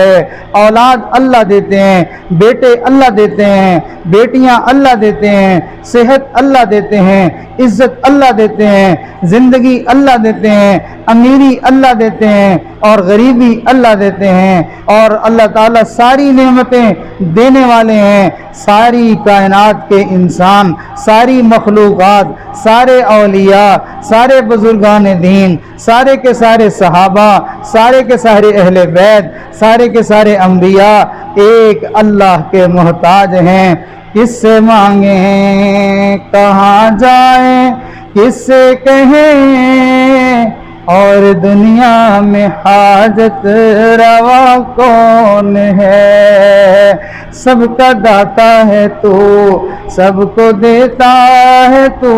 اولاد اللہ دیتے ہیں، بیٹے اللہ دیتے ہیں، بیٹیاں اللہ دیتے ہیں، صحت اللہ دیتے ہیں، عزت اللہ دیتے ہیں، زندگی اللہ دیتے ہیں، امیری اللہ دیتے ہیں اور غریبی اللہ دیتے ہیں، اور اللہ تعالیٰ ساری نعمتیں دینے والے ہیں۔ ساری کائنات کے انسان، ساری مخلوقات، سارے اولیاء، سارے بزرگان دین، سارے کے سارے صحابہ، سارے کے سارے اہل بیت، سارے کے سارے انبیاء ایک اللہ کے محتاج ہیں۔ کس سے مانگیں، کہاں جائیں، کس سے کہیں، اور دنیا میں حاجت روا کون ہے؟ سب کا داتا ہے تو، سب کو دیتا ہے تو،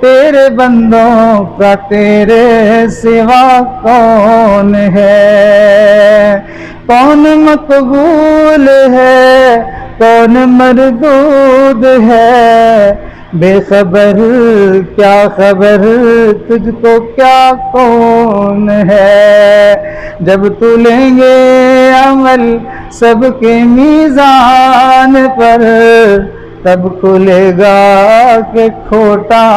تیرے بندوں کا تیرے سوا کون ہے؟ کون مقبول ہے، کون مردود ہے، بے خبر کیا خبر تجھ کو کیا کون ہے؟ جب تو لیں گے عمل سب کے میزان پر، تب کھلے گا کہ کھوٹا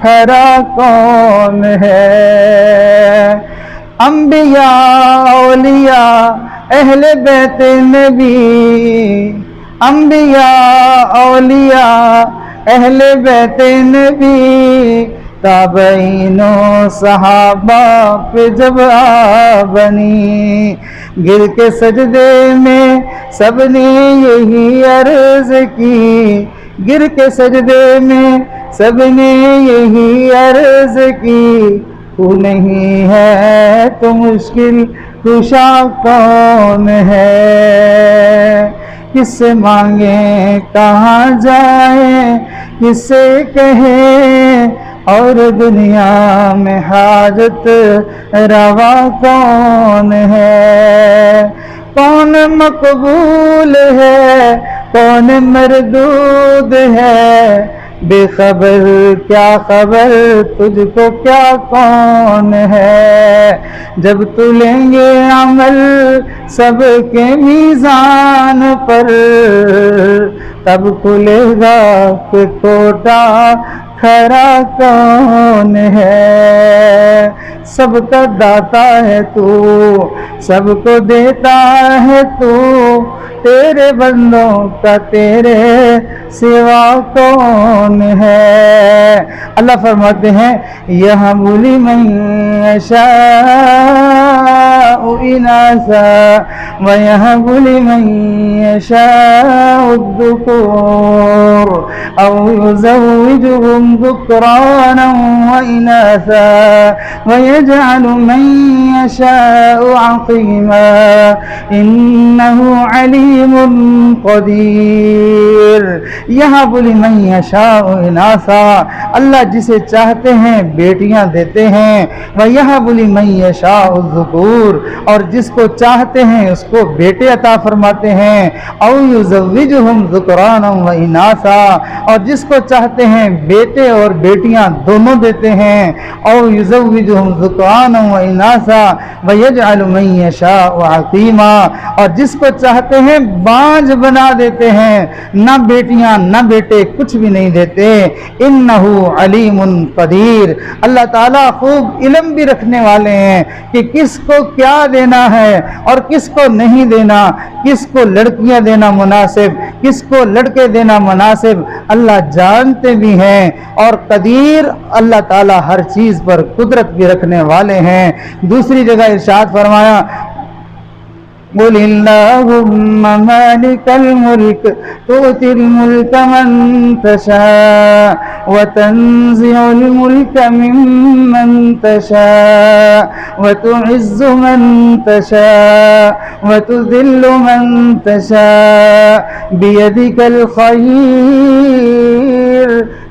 کھرا کون ہے؟ انبیاء اولیاء اہل بیت نبی، انبیاء اولیاء اہل بیت نبی، تابعین و صحابہ پہ جب آ بنی، گر کے سجدے میں سب نے یہی عرض کی، گر کے سجدے میں سب نے یہی عرض کی، تو نہیں ہے تو مشکل کشا کون ہے؟ کس سے مانگیں، کہاں جائیں، کس سے کہیں، اور دنیا میں حاجت روا کون ہے؟ کون مقبول ہے، کون مردود ہے، بے خبر کیا خبر تجھ کو کیا کون ہے؟ جب تو لیں گے عمل سب کے میزان پر، تب کھلے گا کہ کھوٹا کھرا کون ہے؟ سب کا داتا ہے تو، سب کو دیتا ہے تو، تیرے بندوں کا تیرے سوا کون ہے؟ اللہ فرماتے ہیں یَهَبُ لِمَن يَشَاءُ إِنَاثًا وَيَهَبُ لِمَن يَشَاءُ الذُّكُورَ أَوْ يُزَوِّجُهُمْ ذُكْرَانًا وَإِنَاثًا وَيَجْعَلُ مَن يَشَاءُ عَقِيمًا إِنَّهُ عَلِيمٌ قَدِيرٌ۔ یَهَبُ لِمَن يَشَاءُ إِنَاثًا، اللہ جسے چاہتے ہیں بیٹیاں دیتے ہیں، وَيَهَبُ لِمَن يَشَاءُ الذُّكُورَ، اور جس کو چاہتے ہیں اس کو بیٹے عطا فرماتے ہیں، أَوْ يُزَوِّجُهُمْ ذُكْرَانًا وَإِنَاثًا، اور جس کو چاہتے ہیں بیٹے اور بیٹیاں دونوں دیتے ہیں، أَوْ يُزَوِّجُهُمْ ذُكْرَانًا وَإِنَاثًا وَيَجْعَلُ مَن يَشَاءُ عَقِيمًا، اور جس کو چاہتے ہیں بانجھ بنا دیتے ہیں، نہ بیٹیاں نہ بیٹے کچھ بھی نہیں دیتے۔ انہ علیم قدیر، اللہ تعالیٰ خوب علم بھی رکھنے والے ہیں کہ کس کو کیا دینا ہے اور کس کو نہیں دینا، کس کو لڑکیاں دینا مناسب، کس کو لڑکے دینا مناسب، اللہ جانتے بھی ہیں، اور قدیر اللہ تعالیٰ ہر چیز پر قدرت بھی رکھنے والے ہیں۔ دوسری جگہ ارشاد فرمایا قُلِ اللَّهُمَّ مَالِكَ الْمُلْكِ تُؤْتِي الْمُلْكَ مَن تَشَاءُ وَتَنزِعُ الْمُلْكَ مِمَّن تَشَاءُ وَتُعِزُّ مَن تَشَاءُ وَتُذِلُّ مَن تَشَاءُ بِيَدِكَ الْخَيْرُ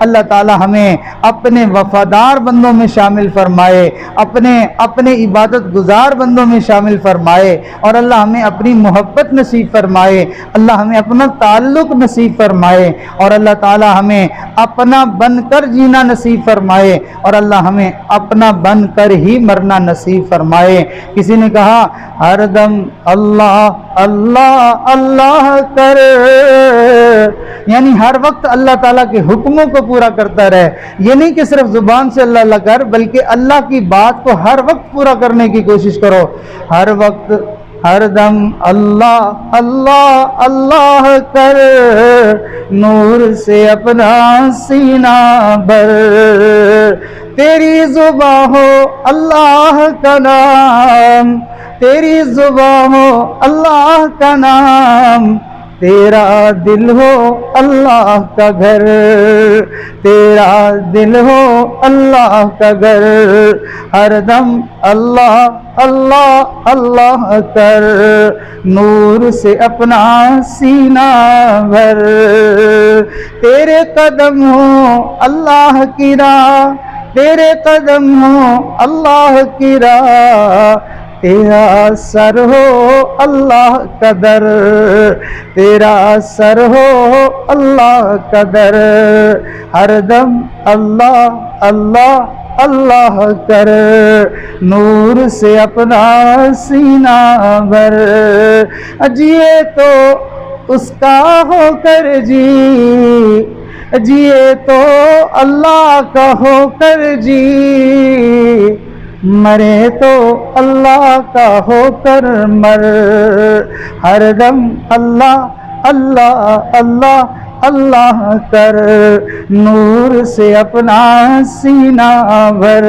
اللہ تعالی ہمیں اپنے وفادار بندوں میں شامل فرمائے، اپنے عبادت گزار بندوں میں شامل فرمائے، اور اللہ ہمیں اپنی محبت نصیب فرمائے، اللہ ہمیں اپنا تعلق نصیب فرمائے، اور اللہ تعالی ہمیں اپنا بن کر جینا نصیب فرمائے، اور اللہ ہمیں اپنا بن کر ہی مرنا نصیب فرمائے۔ کسی نے کہا ہر دم اللہ اللہ اللہ کر، یعنی ہر وقت اللہ تعالیٰ کے حکموں کو پورا کرتا رہے، یہ نہیں کہ صرف زبان سے اللہ اللہ کر، بلکہ اللہ کی بات کو ہر وقت پورا کرنے کی کوشش کرو، ہر وقت ہر دم اللہ اللہ اللہ کر، نور سے اپنا سینہ بھر، تیری زبان ہو اللہ کا نام، تیری زبان ہو اللہ کا نام، تیرا دل ہو اللہ کا گھر، تیرا دل ہو اللہ کا گھر، ہر دم اللہ اللہ اللہ کر، نور سے اپنا سینہ بھر، تیرے قدم ہو اللہ کی راہ، تیرے قدم ہو اللہ کی راہ، تیرا سر ہو اللہ کا در، تیرا سر ہو اللہ کا در، ہر دم اللہ اللہ اللہ کر، نور سے اپنا سینہ بھر، جیے تو اس کا ہو کر جیے تو اللہ کا ہو کر جی، مرے تو اللہ کا ہو کر مر، ہر دم اللہ اللہ اللہ اللہ کر، نور سے اپنا سینہ بھر۔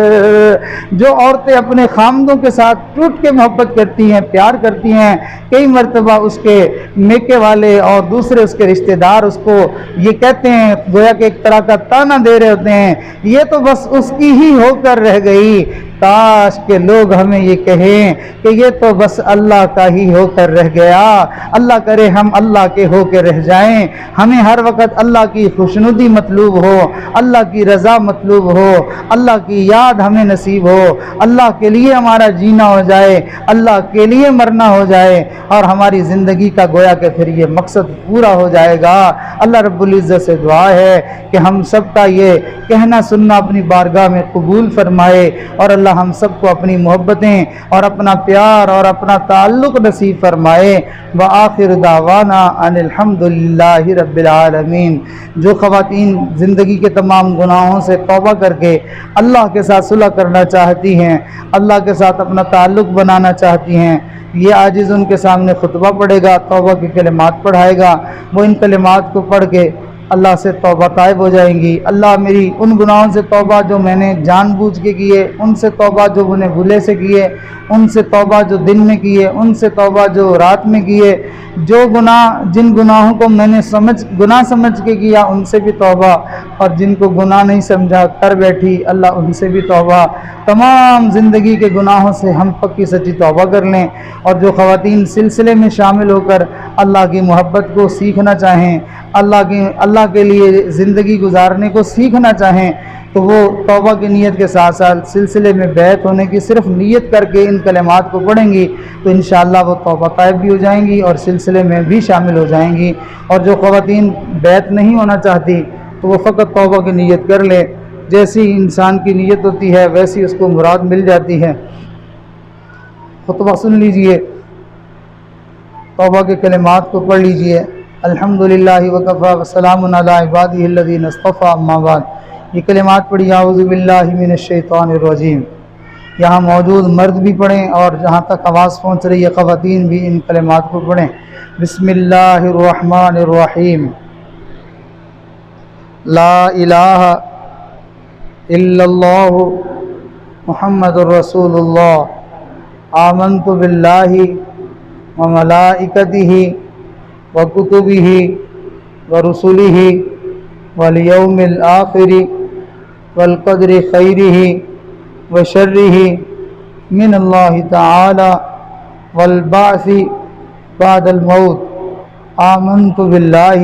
جو عورتیں اپنے خامدوں کے ساتھ ٹوٹ کے محبت کرتی ہیں، پیار کرتی ہیں، کئی مرتبہ اس کے میکے والے اور دوسرے اس کے رشتہ دار اس کو یہ کہتے ہیں، گویا کہ ایک طرح کا تانا دے رہے ہوتے ہیں، یہ تو بس اس کی ہی ہو کر رہ گئی، کاش کہ لوگ ہمیں یہ کہیں کہ یہ تو بس اللہ کا ہی ہو کر رہ گیا، اللہ کرے ہم اللہ کے ہو کے رہ جائیں، ہمیں ہر وقت اللہ کی خوشنودی مطلوب ہو، اللہ کی رضا مطلوب ہو، اللہ کی یاد ہمیں نصیب ہو، اللہ کے لیے ہمارا جینا ہو جائے، اللہ کے لیے مرنا ہو جائے، اور ہماری زندگی کا گویا کہ پھر یہ مقصد پورا ہو جائے گا۔ اللہ رب العزت سے دعا ہے کہ ہم سب کا یہ کہنا سننا اپنی بارگاہ میں قبول فرمائے، اور اللہ ہم سب کو اپنی محبتیں اور اپنا پیار اور اپنا تعلق نصیب فرمائے۔ وآخر دعوانا ان الحمد للہ رب العالمین۔ جو خواتین زندگی کے تمام گناہوں سے توبہ کر کے اللہ کے ساتھ صلح کرنا چاہتی ہیں، اللہ کے ساتھ اپنا تعلق بنانا چاہتی ہیں، یہ عاجز ان کے سامنے خطبہ پڑھے گا، توبہ کے کلمات پڑھائے گا، وہ ان کلمات کو پڑھ کے اللہ سے توبہ طائب ہو جائیں گی۔ اللہ میری ان گناہوں سے توبہ جو میں نے جان بوجھ کے کیے، ان سے توبہ جو میں نے بھولے سے کیے، ان سے توبہ جو دن میں کیے، ان سے توبہ جو رات میں کیے، جو جن گناہوں کو میں نے گناہ سمجھ کے کیا ان سے بھی توبہ، اور جن کو گناہ نہیں سمجھا کر بیٹھی اللہ ان سے بھی توبہ۔ تمام زندگی کے گناہوں سے ہم پکی سچی توبہ کر لیں، اور جو خواتین سلسلے میں شامل ہو کر اللہ کی محبت کو سیکھنا چاہیں، اللہ کے لیے زندگی گزارنے کو سیکھنا چاہیں، تو وہ توبہ کی نیت کے ساتھ ساتھ سلسلے میں بیعت ہونے کی صرف نیت کر کے ان کلمات کو پڑھیں گی تو انشاءاللہ وہ توبہ طائب بھی ہو جائیں گی اور سلسلے میں بھی شامل ہو جائیں گی۔ اور جو خواتین بیعت نہیں ہونا چاہتی تو وہ فقط توبہ کی نیت کر لے، جیسی انسان کی نیت ہوتی ہے ویسی اس کو مراد مل جاتی ہے۔ خطبہ سن لیجئے، توبہ کے کلمات کو پڑھ لیجئے۔ الحمدللہ وکفی وسلام علی عبادہ الذین اصطفی، اما بعد۔ یہ کلمات پڑھی اعوذ باللہ من الشیطان الرجیم۔ یہاں موجود مرد بھی پڑھیں اور جہاں تک آواز پہنچ رہی ہے خواتین بھی ان کلمات کو پڑھیں۔ بسم اللہ الرحمن الرحیم۔ لا الہ الا اللہ محمد رسول اللہ، آمنت باللہ وملائکتہ وکتبہ ورسلہ والیوم الآخر والقدر خیرہ وشرہ من اللہ تعالی والبعث بعد الموت، آمنت باللہ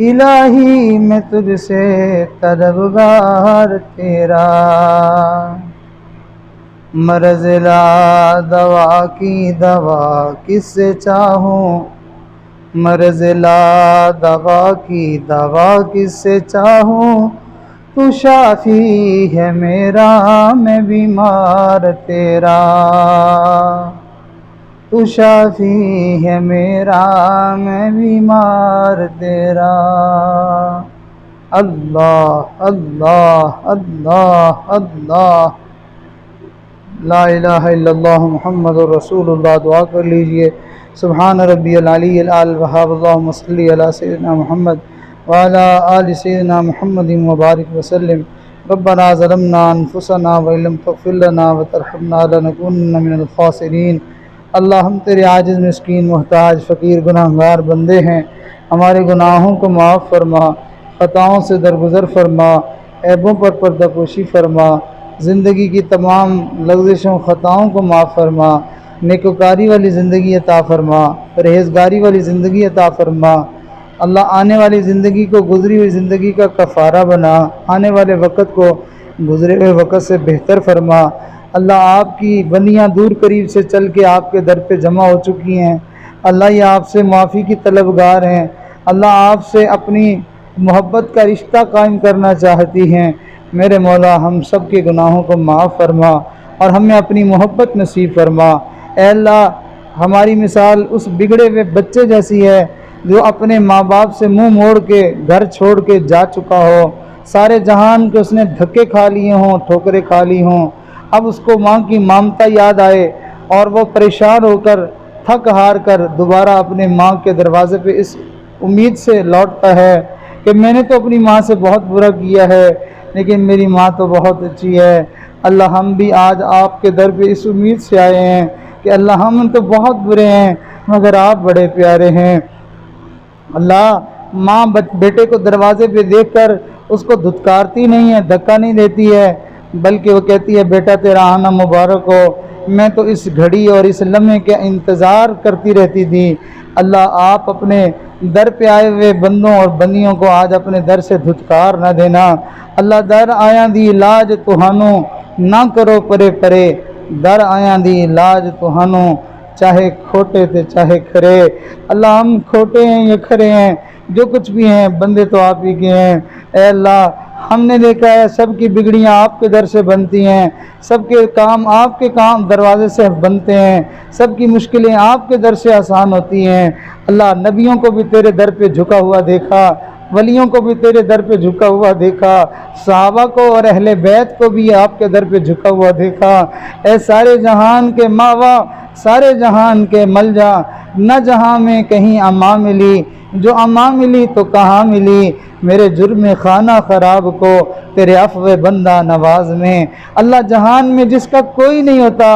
الہی میں تجھ سے طلبگار تیرا، مرض لا دوا کی دوا کس سے چاہوں، مرض لا دوا کی دوا کس سے چاہوں، تو شافی ہے میرا میں بیمار تیرا، تو شافی ہے میرا میں بیمار تیرا۔ اللہ اللہ اللہ اللہ، لا الہ الا اللہ محمد رسول اللہ۔ دعا کر لیجئے، سبحان ربی العلی الاعلی الوہاب، اللہم صلی علی سیدنا محمد وعلی آل سیدنا محمد وبارک وسلم۔ ربنا ظلمنا انفسنا وإن لم تغفر لنا وترحمنا لنکونن من الخاسرین۔ اللہ ہم تیرے عاجز مسکین محتاج فقیر گناہگار بندے ہیں، ہمارے گناہوں کو معاف فرما، خطاؤں سے درگزر فرما، عیبوں پر پردہ پوشی فرما، زندگی کی تمام لغزشوں خطاؤں کو معاف فرما، نیکوکاری والی زندگی عطا فرما، پرہیزگاری والی زندگی عطا فرما۔ اللہ آنے والی زندگی کو گزری ہوئی زندگی کا کفارہ بنا، آنے والے وقت کو گزرے ہوئے وقت سے بہتر فرما۔ اللہ آپ کی بندیاں دور قریب سے چل کے آپ کے در پہ جمع ہو چکی ہیں، اللہ یہ آپ سے معافی کی طلبگار ہیں، اللہ آپ سے اپنی محبت کا رشتہ قائم کرنا چاہتی ہیں۔ میرے مولا ہم سب کے گناہوں کو معاف فرما اور ہمیں اپنی محبت نصیب فرما۔ اے اللہ ہماری مثال اس بگڑے ہوئے بچے جیسی ہے جو اپنے ماں باپ سے منہ موڑ کے گھر چھوڑ کے جا چکا ہو، سارے جہان کے اس نے دھکے کھا لیے ہوں، ٹھوکریں کھا لی ہوں، اب اس کو ماں کی ممتا یاد آئے اور وہ پریشان ہو کر تھک ہار کر دوبارہ اپنے ماں کے دروازے پہ اس امید سے لوٹتا ہے کہ میں نے تو اپنی ماں سے بہت برا کیا ہے لیکن میری ماں تو بہت اچھی ہے۔ اللہ ہم بھی آج آپ کے در پہ اس امید سے آئے ہیں کہ اللہ ہم تو بہت برے ہیں مگر آپ بڑے پیارے ہیں۔ اللہ ماں بیٹے کو دروازے پہ دیکھ کر اس کو دھتکارتی نہیں ہے، دھکا نہیں دیتی ہے، بلکہ وہ کہتی ہے بیٹا تیرا آنا مبارک ہو، میں تو اس گھڑی اور اس لمحے کے انتظار کرتی رہتی تھی۔ اللہ آپ اپنے در پہ آئے ہوئے بندوں اور بندیوں کو آج اپنے در سے دھتکار نہ دینا۔ اللہ در آیاں دی لاج تہانوں نہ کرو پرے پرے، در آیاں دی لاج تہانوں چاہے کھوٹے تھے چاہے کھرے۔ اللہ ہم کھوٹے ہیں یا کھرے ہیں، جو کچھ بھی ہیں بندے تو آپ ہی کے ہیں۔ اے اللہ ہم نے دیکھا ہے سب کی بگڑیاں آپ کے در سے بنتی ہیں، سب کے کام آپ کے کام دروازے سے بنتے ہیں، سب کی مشکلیں آپ کے در سے آسان ہوتی ہیں۔ اللہ نبیوں کو بھی تیرے در پہ جھکا ہوا دیکھا، ولیوں کو بھی تیرے در پہ جھکا ہوا دیکھا، صحابہ کو اور اہل بیت کو بھی آپ کے در پہ جھکا ہوا دیکھا۔ اے سارے جہان کے ماوا، سارے جہان کے ملجا، نہ جہاں میں کہیں امان ملی، جو امان ملی تو کہاں ملی، میرے جرم خانہ خراب کو تیرے عفو بندہ نواز میں۔ اللہ جہان میں جس کا کوئی نہیں ہوتا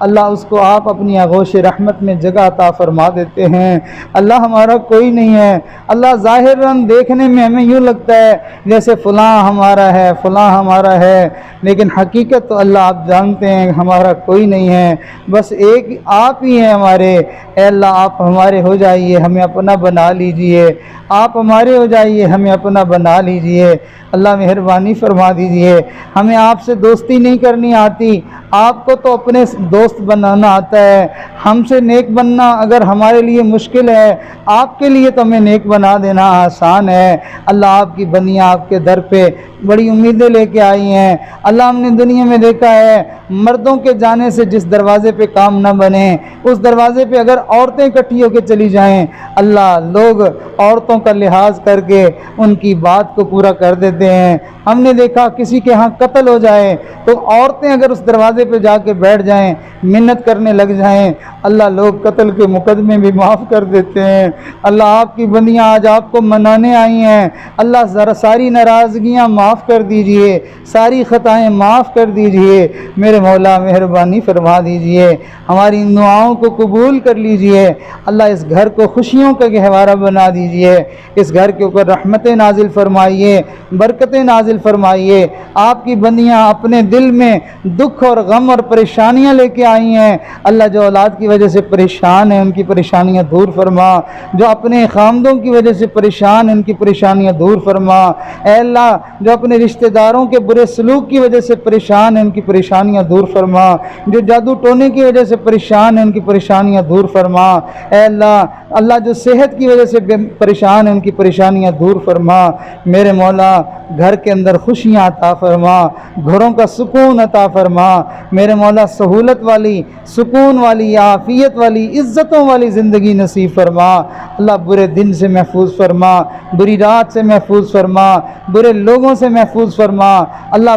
اللہ اس کو آپ اپنی آغوش رحمت میں جگہ عطا فرما دیتے ہیں۔ اللہ ہمارا کوئی نہیں ہے، اللہ ظاہراً دیکھنے میں ہمیں یوں لگتا ہے جیسے فلاں ہمارا ہے فلاں ہمارا ہے، لیکن حقیقت تو اللہ آپ جانتے ہیں ہمارا کوئی نہیں ہے، بس ایک آپ ہی ہیں ہمارے۔ اے اللہ آپ ہمارے ہو جائیے، ہمیں اپنا بنا لیجئے، آپ ہمارے ہو جائیے، ہمیں اپنا بنا لیجئے۔ اللہ مہربانی فرما دیجئے، ہمیں آپ سے دوستی نہیں کرنی آتی، آپ کو تو اپنے دوست بنانا آتا ہے۔ ہم سے نیک بننا اگر ہمارے لیے مشکل ہے، آپ کے لیے تو ہمیں نیک بنا دینا آسان ہے۔ اللہ آپ کی بندیاں آپ کے در پہ بڑی امیدیں لے کے آئی ہیں۔ اللہ ہم نے دنیا میں دیکھا ہے مردوں کے جانے سے جس دروازے پہ کام نہ بنے اس دروازے پہ اگر عورتیں اکٹھی ہو کے چلی جائیں، اللہ لوگ عورتوں کا لحاظ کر کے ان کی بات کو پورا کر دیتے ہیں۔ ہم نے دیکھا کسی کے ہاں قتل ہو جائے تو عورتیں اگر اس دروازے پہ جا کے بیٹھ جائیں، منت کرنے لگ جائیں، اللہ لوگ قتل کے مقدمے بھی معاف کر دیتے ہیں۔ اللہ آپ کی بندیاں آج آپ کو منانے آئی ہیں، اللہ ذرا ساری ناراضگیاں معاف کر دیجئے، ساری خطائیں معاف کر دیجئے۔ میرے مولا مہربانی فرما دیجئے، ہماری ان دعاؤں کو قبول کر لیجئے۔ اللہ اس گھر کو خوشیوں کا گہوارہ بنا دیجئے، اس گھر کے اوپر رحمتیں نازل فرمائیے، برکتیں نازل فرمائیے۔ آپ کی بندیاں اپنے دل میں دکھ اور غم اور پریشانیاں لے کے آئی ہیں، اللہ جو اولاد کی وجہ سے پریشان ہیں ان کی پریشانیاں دور فرما، جو اپنے خامدوں کی وجہ سے پریشان ہیں ان کی پریشانیاں دور فرما، اے اللہ جو اپنے رشتہ داروں کے برے سلوک کی وجہ سے پریشان ہیں ان کی پریشانیاں دور فرما، جو جادو ٹونے کی وجہ سے پریشان ہیں ان کی پریشانیاں دور فرما، اے اللہ جو صحت کی وجہ سے پریشان ہیں ان کی پریشانیاں دور فرما، میرے مولا گھر کے اندر خوشیاں عطا فرما، گھروں کا سکون عطا فرما، میرے مولا سہولت والی، سکون والی، عافیت والی، عزتوں والی زندگی نصیب فرما، اللہ برے دن سے محفوظ فرما، بری رات سے محفوظ فرما، برے لوگوں سے محفوظ فرما، اللہ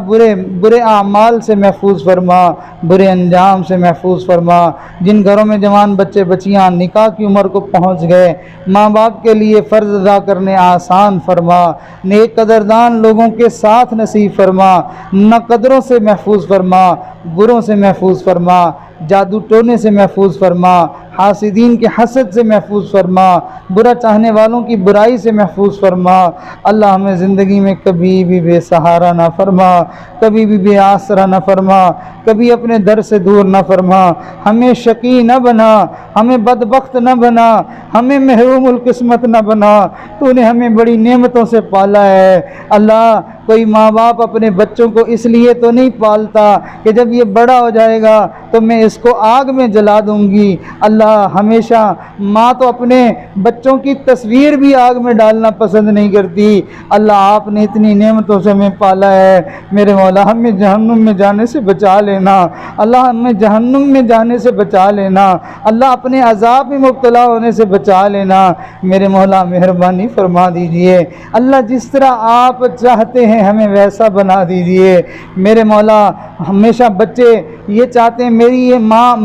برے اعمال سے محفوظ فرما، برے انجام سے محفوظ فرما، جن گھروں میں جوان بچے بچیاں نکاح کی عمر کو پہنچ گئے، ماں باپ کے لیے فرض ادا کرنے آسان فرما، نیک قدردان لوگوں کے ساتھ نصیب فرما، نہ قدروں سے محفوظ فرما، بروں سے محفوظ فرما، جادو ٹونے سے محفوظ فرما، حاسدین کے حسد سے محفوظ فرما، برا چاہنے والوں کی برائی سے محفوظ فرما، اللہ ہمیں زندگی میں کبھی بھی بے سہارا نہ فرما، کبھی بھی بے آسرا نہ فرما، کبھی اپنے در سے دور نہ فرما، ہمیں شقی نہ بنا، ہمیں بدبخت نہ بنا، ہمیں محروم القسمت نہ بنا، تو نے ہمیں بڑی نعمتوں سے پالا ہے اللہ۔ کوئی ماں باپ اپنے بچوں کو اس لیے تو نہیں پالتا کہ جب یہ بڑا ہو جائے گا تو میں اس کو آگ میں جلا دوں گی، اللہ ہمیشہ ماں تو اپنے بچوں کی تصویر بھی آگ میں ڈالنا پسند نہیں کرتی، اللہ آپ نے اتنی نعمتوں سے ہمیں پالا ہے، میرے مولا ہمیں جہنم میں جانے سے بچا لینا، اللہ ہمیں جہنم میں جانے سے بچا لینا، اللہ اپنے عذاب میں مبتلا ہونے سے بچا لینا، میرے مولا مہربانی فرما دیجئے، اللہ جس طرح آپ چاہتے ہیں ہمیں ویسا بنا دیجئے، میرے مولا ہمیشہ بچے یہ چاہتے ہیں میری ماں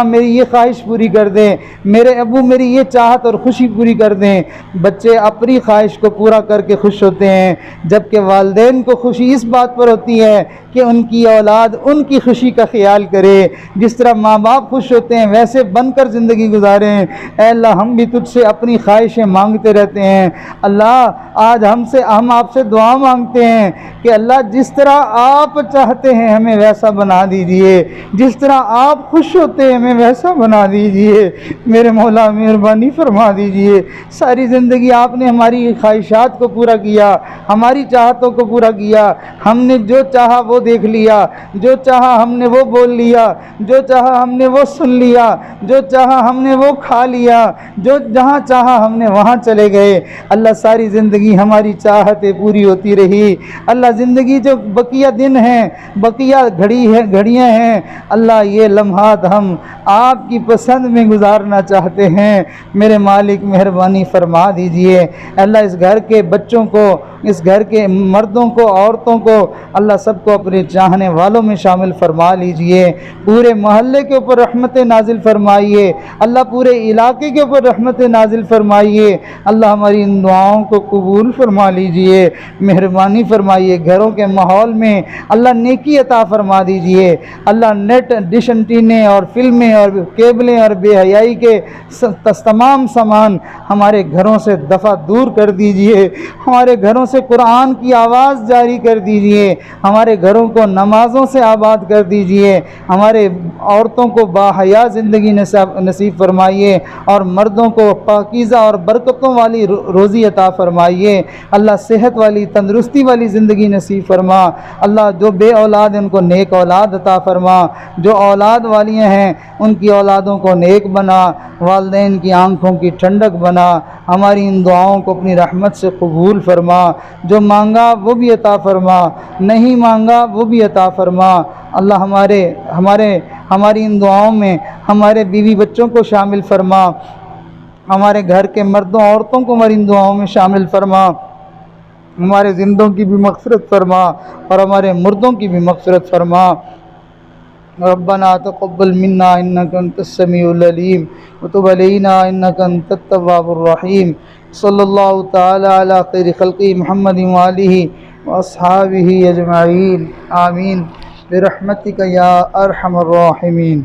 میری یہ خواہش پوری کر دیں، میرے ابو میری یہ چاہت اور خوشی پوری کر دیں، بچے اپنی خواہش کو پورا کر کے خوش ہوتے ہیں، جبکہ والدین کو خوشی اس بات پر ہوتی ہے کہ ان کی اولاد ان کی خوشی کا خیال کرے، جس طرح ماں باپ خوش ہوتے ہیں ویسے بن کر زندگی گزاریں، اے اللہ ہم بھی تجھ سے اپنی خواہشیں مانگتے رہتے ہیں، اللہ آج ہم آپ سے دعا مانگتے ہیں کہ اللہ جس طرح آپ چاہتے ہیں ہمیں ویسا بنا دیجئے، جس طرح آپ خوش ہوتے ہیں ہمیں ویسا بنا دیجئے، میرے مولا مہربانی فرما دیجئے، ساری زندگی آپ نے ہماری خواہشات کو پورا کیا، ہماری چاہتوں کو پورا کیا، ہم نے جو چاہا وہ دیکھ لیا، جو چاہا ہم نے وہ بول لیا، جو چاہا ہم نے وہ سن لیا، جو چاہا ہم نے وہ کھا لیا، جو جہاں چاہا ہم نے وہاں چلے گئے، اللہ ساری زندگی ہماری چاہتیں پوری ہوتی رہی، اللہ زندگی جو بقیہ دن ہیں، بقیہ گھڑیاں ہیں، اللہ یہ لمحات ہم آپ کی پسند میں گزارنا چاہتے ہیں، میرے مالک مہربانی فرما دیجئے، اللہ اس گھر کے بچوں کو، اس گھر کے مردوں کو، عورتوں کو، اللہ سب کو اپنے چاہنے والوں میں شامل فرما لیجئے، پورے محلے کے اوپر رحمت نازل فرمائیے، اللہ پورے علاقے کے اوپر رحمت نازل فرمائیے، اللہ ہماری ان دعاؤں کو قبول فرما لیجئے، مہربانی فرمائیے، گھروں کے ماحول میں اللہ نیکی عطا فرما دیجئے، اللہ نیٹ ڈش انٹینے اور فلمیں اور کیبلیں اور بے حیائی کے تمام سامان ہمارے گھروں سے دفع دور کر دیجئے، ہمارے گھروں سے قرآن کی آواز جاری کر دیجئے، ہمارے گھروں کو نمازوں سے آباد کر دیجئے، ہمارے عورتوں کو باحیا زندگی نصیب فرمائیے اور مردوں کو پاکیزہ اور برکتوں والی روزی عطا فرمائیے، اللہ صحت والی تندرستی والی زندگی نصیب فرما، اللہ جو بے اولاد ہیں ان کو نیک اولاد عطا فرما، جو اولاد والیاں ہیں ان کی اولادوں کو نیک بنا، والدین کی آنکھوں کی ٹھنڈک بنا، ہماری ان دعاؤں کو اپنی رحمت سے قبول فرما، جو مانگا وہ بھی عطا فرما، نہیں مانگا وہ بھی عطا فرما، اللہ ہماری ان دعاؤں میں ہمارے بیوی بچوں کو شامل فرما، ہمارے گھر کے مردوں عورتوں کو ہماری ان دعاؤں میں شامل فرما، ہمارے زندوں کی بھی مغفرت فرما اور ہمارے مردوں کی بھی مغفرت فرما، ربنا تقبل منا انك انت السميع العليم وتب علينا انك انت التواب الرحيم، صلی اللہ تعالی علی خیر خلقہ محمد وآلہ واصحابہ اجمعین، آمین برحمتک یا ارحم الراحمین۔